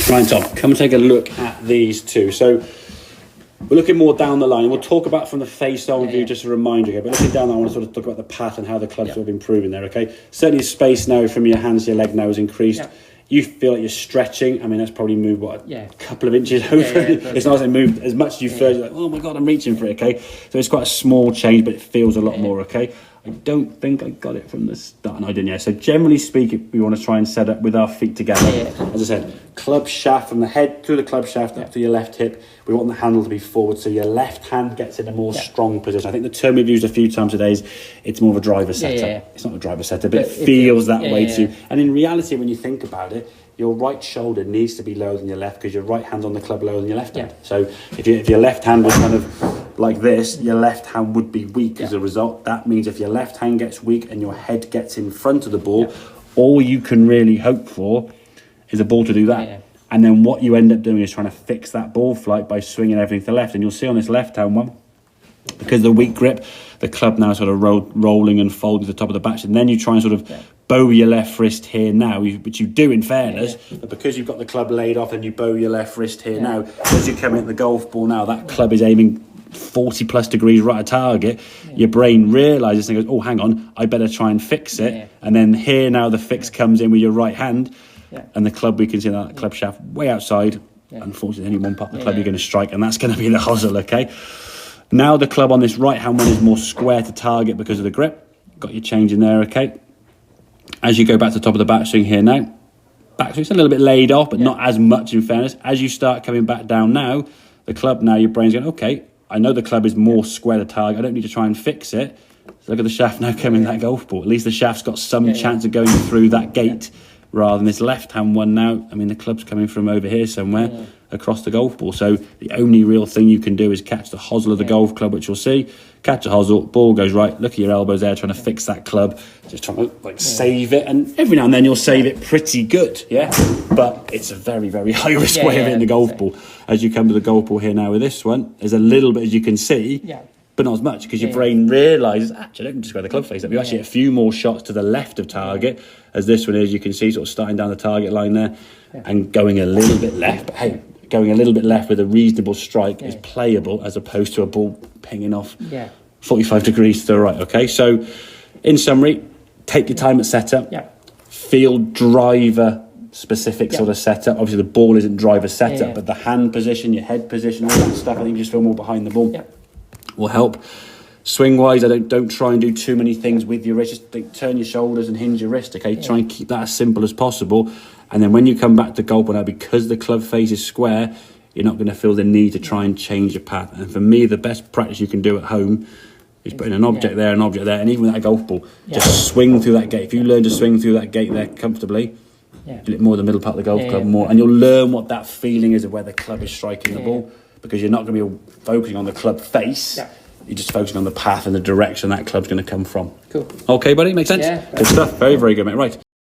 Right, Tom, come and take a look at these two. So we're looking more down the line. We'll talk about from the face-on view, just a reminder, okay? But looking down, I want to sort of talk about the path and how the club's sort of improving there, okay? Certainly space now from your hands to your leg now has increased. Yeah. You feel like you're stretching. I mean, that's probably moved, what, a couple of inches over. It's not as it moved as much as you first. You're like, oh my God, I'm reaching for it, okay? So it's quite a small change, but it feels a lot more, okay? I don't think I got it from the start. No, I didn't yet. So generally speaking, we want to try and set up with our feet together. As I said, club shaft from the head through the club shaft up to your left hip. We want the handle to be forward, so your left hand gets in a more strong position. I think the term we've used a few times today is it's more of a driver setup. It's not a driver setup, but it feels that way too. And in reality, when you think about it, your right shoulder needs to be lower than your left because your right hand's on the club lower than your left hand. So if your left hand was kind of like this, your left hand would be weak as a result. That means if your left hand gets weak and your head gets in front of the ball, all you can really hope for is a ball to do that. And then what you end up doing is trying to fix that ball flight by swinging everything to the left. And you'll see on this left hand one, because of the weak grip, the club now sort of rolling and folding to the top of the batch. And then you try and sort of bow your left wrist here now, which you do in fairness, but because you've got the club laid off and you bow your left wrist here now, as you come in the golf ball now, that club is aiming 40 plus degrees right at target. Your brain realises and goes, oh, hang on, I better try and fix it. And then here now the fix comes in with your right hand, and the club, we can see that club shaft way outside. Unfortunately, only one part of the club you're going to strike, and that's going to be the hosel, okay? Now the club on this right hand one is more square to target because of the grip. Got your change in there, okay? As you go back to the top of the backswing here now, backswing's a little bit laid off, but not as much in fairness. As you start coming back down now, the club now, your brain's going, okay, I know the club is more square to target. I don't need to try and fix it. So look at the shaft now coming that golf ball. At least the shaft's got some chance of going through that gate rather than this left-hand one now. I mean, the club's coming from over here somewhere across the golf ball. So the only real thing you can do is catch the hosel of the golf club, which you'll see. Catch a hosel, ball goes right. Look at your elbows there, trying to fix that club. Just trying to save it. And every now and then you'll save it pretty good, But it's a very, very high-risk way of hitting the golf ball. As you come to the golf ball here now with this one, there's a little bit, as you can see, but not as much, because your brain realises, actually, I don't just go the club face up. You actually get a few more shots to the left of target, as this one is, you can see, sort of starting down the target line there and going a little bit left. But hey, going a little bit left with a reasonable strike is playable as opposed to a ball pinging off 45 degrees to the right, okay? So, in summary, take your time at setup. Field driver specific sort of setup. Obviously, the ball isn't driver setup, but the hand position, your head position, all that stuff, I think you just feel more behind the ball will help. Swing wise, I don't try and do too many things with your wrist. Just turn your shoulders and hinge your wrist, okay? Try and keep that as simple as possible. And then when you come back to golf ball now, because the club face is square, you're not going to feel the need to try and change your path. And for me, the best practice you can do at home is putting an object there, an object there, and even with that golf ball, just swing through that gate. If you learn to swing through that gate there comfortably, you more the middle part of the golf club more, and you'll learn what that feeling is of where the club is striking the ball, because you're not going to be focusing on the club face. You're just focusing on the path and the direction that club's going to come from. Cool. Okay, buddy, makes sense? Good stuff. Very, very good, mate. Right.